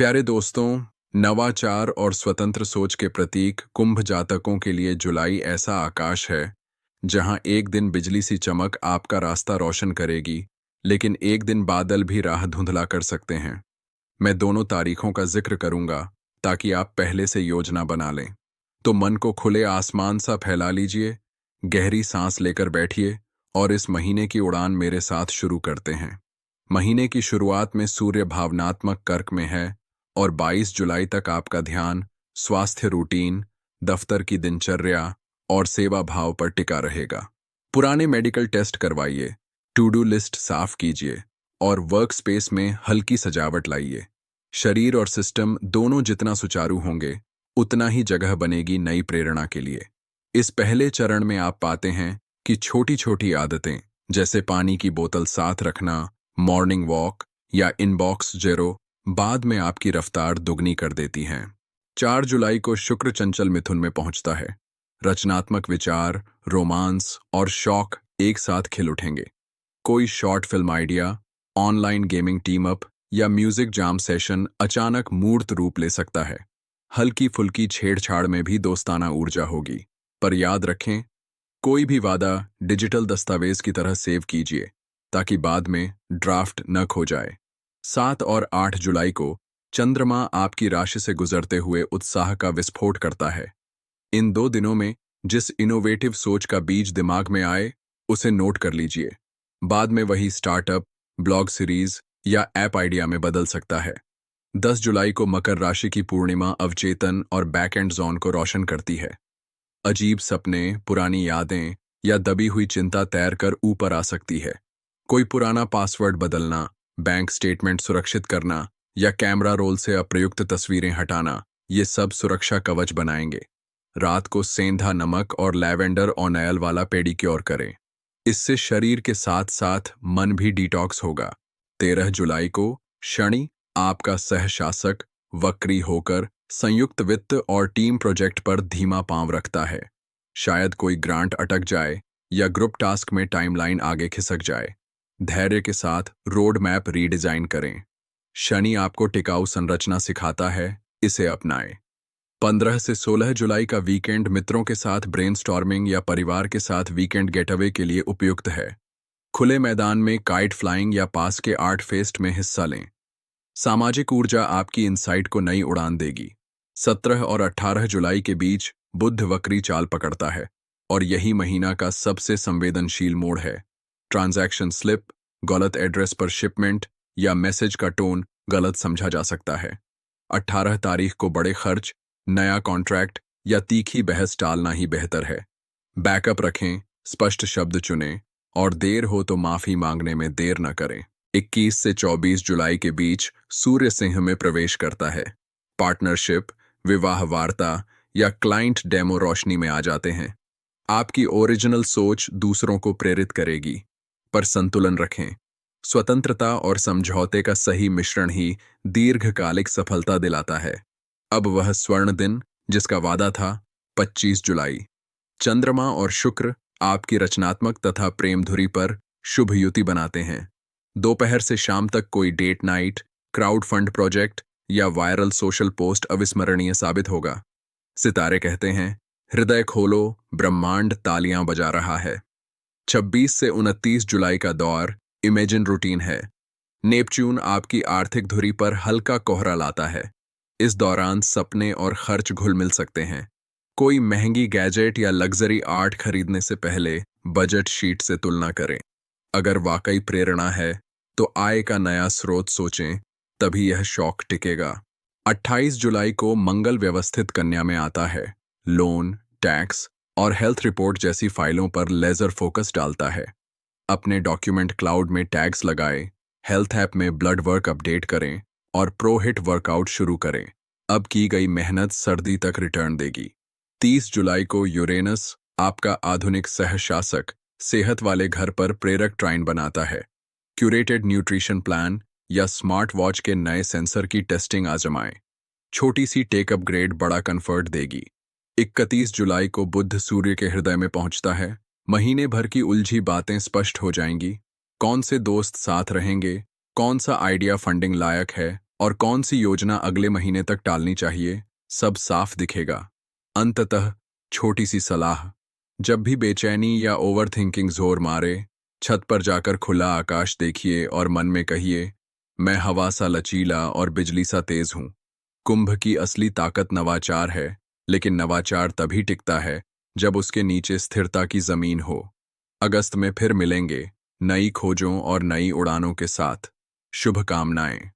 प्यारे दोस्तों, नवाचार और स्वतंत्र सोच के प्रतीक कुंभ जातकों के लिए जुलाई ऐसा आकाश है जहां एक दिन बिजली सी चमक आपका रास्ता रोशन करेगी, लेकिन एक दिन बादल भी राह धुंधला कर सकते हैं। मैं दोनों तारीखों का जिक्र करूंगा ताकि आप पहले से योजना बना लें। तो मन को खुले आसमान सा फैला लीजिए, गहरी सांस लेकर बैठिए और इस महीने की उड़ान मेरे साथ शुरू करते हैं। महीने की शुरुआत में सूर्य भावनात्मक कर्क में है और 22 जुलाई तक आपका ध्यान स्वास्थ्य रूटीन, दफ्तर की दिनचर्या और सेवा भाव पर टिका रहेगा। पुराने मेडिकल टेस्ट करवाइए, टू डू लिस्ट साफ कीजिए और वर्क स्पेस में हल्की सजावट लाइए। शरीर और सिस्टम दोनों जितना सुचारू होंगे, उतना ही जगह बनेगी नई प्रेरणा के लिए। इस पहले चरण में आप पाते हैं कि छोटी छोटी आदतें जैसे पानी की बोतल साथ रखना, मॉर्निंग वॉक या इनबॉक्स जेरो बाद में आपकी रफ्तार दुगनी कर देती हैं। 4 जुलाई को शुक्र चंचल मिथुन में पहुंचता है। रचनात्मक विचार, रोमांस और शौक एक साथ खिल उठेंगे। कोई short film idea, online gaming team up या म्यूजिक जाम सेशन अचानक मूर्त रूप ले सकता है। हल्की फुल्की छेड़छाड़ में भी दोस्ताना ऊर्जा होगी, पर याद रखें, कोई भी वादा डिजिटल दस्तावेज की तरह सेव कीजिए ताकि बाद में ड्राफ्ट न खो जाए। 7 और 8 जुलाई को चंद्रमा आपकी राशि से गुजरते हुए उत्साह का विस्फोट करता है। इन 2 दिनों में जिस इनोवेटिव सोच का बीज दिमाग में आए, उसे नोट कर लीजिए। बाद में वही स्टार्टअप, ब्लॉग सीरीज या ऐप आइडिया में बदल सकता है। 10 जुलाई को मकर राशि की पूर्णिमा अवचेतन और बैक एंड जोन को रोशन करती है। अजीब सपने, पुरानी यादें या दबी हुई चिंता तैर कर ऊपर आ सकती है। कोई पुराना पासवर्ड बदलना, बैंक स्टेटमेंट सुरक्षित करना या कैमरा रोल से अप्रयुक्त तस्वीरें हटाना, ये सब सुरक्षा कवच बनाएंगे। रात को सेंधा नमक और लैवेंडर ऑयल वाला पेडिक्योर करें। इससे शरीर के साथ साथ मन भी डिटॉक्स होगा। 13 जुलाई को शनि आपका सहशासक वक्री होकर संयुक्त वित्त और टीम प्रोजेक्ट पर धीमा पांव रखता है। शायद कोई ग्रांट अटक जाए या ग्रुप टास्क में टाइमलाइन आगे खिसक जाए। धैर्य के साथ रोड मैप रीडिजाइन करें। शनि आपको टिकाऊ संरचना सिखाता है, इसे अपनाएं। 15 से 16 जुलाई का वीकेंड मित्रों के साथ ब्रेनस्टॉर्मिंग या परिवार के साथ वीकेंड गेटअवे के लिए उपयुक्त है। खुले मैदान में काइट फ्लाइंग या पास के आर्ट फेस्ट में हिस्सा लें। सामाजिक ऊर्जा आपकी इंसाइट को नई उड़ान देगी। 17 और 18 जुलाई के बीच बुध वक्री चाल पकड़ता है और यही महीना का सबसे संवेदनशील मोड़ है। ट्रांजैक्शन स्लिप, गलत एड्रेस पर शिपमेंट या मैसेज का टोन गलत समझा जा सकता है। 18 तारीख को बड़े खर्च, नया कॉन्ट्रैक्ट या तीखी बहस टालना ही बेहतर है। बैकअप रखें, स्पष्ट शब्द चुनें और देर हो तो माफी मांगने में देर न करें। 21 से 24 जुलाई के बीच सूर्य सिंह में प्रवेश करता है। पार्टनरशिप, विवाह वार्ता या क्लाइंट डेमो रोशनी में आ जाते हैं। आपकी ओरिजिनल सोच दूसरों को प्रेरित करेगी, पर संतुलन रखें। स्वतंत्रता और समझौते का सही मिश्रण ही दीर्घकालिक सफलता दिलाता है। अब वह स्वर्ण दिन जिसका वादा था, 25 जुलाई। चंद्रमा और शुक्र आपकी रचनात्मक तथा प्रेम धुरी पर शुभ युति बनाते हैं। दोपहर से शाम तक कोई date night, crowd fund project या वायरल सोशल पोस्ट अविस्मरणीय साबित होगा। सितारे कहते हैं, हृदय खोलो, ब्रह्मांड तालियां बजा रहा है। 26 से 29 जुलाई का दौर इमेजिन रूटीन है। नेपच्यून आपकी आर्थिक धुरी पर हल्का कोहरा लाता है। इस दौरान सपने और खर्च घुल मिल सकते हैं। कोई महंगी गैजेट या लग्जरी आर्ट खरीदने से पहले बजट शीट से तुलना करें। अगर वाकई प्रेरणा है तो आय का नया स्रोत सोचें, तभी यह शौक टिकेगा। 28 जुलाई को मंगल व्यवस्थित कन्या में आता है। लोन, टैक्स और हेल्थ रिपोर्ट जैसी फाइलों पर लेजर फोकस डालता है। अपने डॉक्यूमेंट क्लाउड में टैग्स लगाएं, हेल्थ ऐप में ब्लड वर्क अपडेट करें और प्रो हिट वर्कआउट शुरू करें। अब की गई मेहनत सर्दी तक रिटर्न देगी। 30 जुलाई को यूरेनस आपका आधुनिक सहशासक सेहत वाले घर पर प्रेरक ट्राइन बनाता है। क्यूरेटेड न्यूट्रिशन प्लान या स्मार्ट वॉच के नए सेंसर की टेस्टिंग आजमाएं। छोटी सी टेक अपग्रेड बड़ा कंफर्ट देगी। 31 जुलाई को बुध सूर्य के हृदय में पहुंचता है। महीने भर की उलझी बातें स्पष्ट हो जाएंगी। कौन से दोस्त साथ रहेंगे, कौन सा आइडिया फंडिंग लायक है और कौन सी योजना अगले महीने तक टालनी चाहिए, सब साफ दिखेगा। अंततः छोटी सी सलाह, जब भी बेचैनी या ओवर थिंकिंग जोर मारे, छत पर जाकर खुला आकाश देखिए और मन में कहिए, मैं हवा सा लचीला और बिजली सा तेज हूं। कुंभ की असली ताकत नवाचार है, लेकिन नवाचार तभी टिकता है जब उसके नीचे स्थिरता की जमीन हो। अगस्त में फिर मिलेंगे, नई खोजों और नई उड़ानों के साथ। शुभकामनाएं।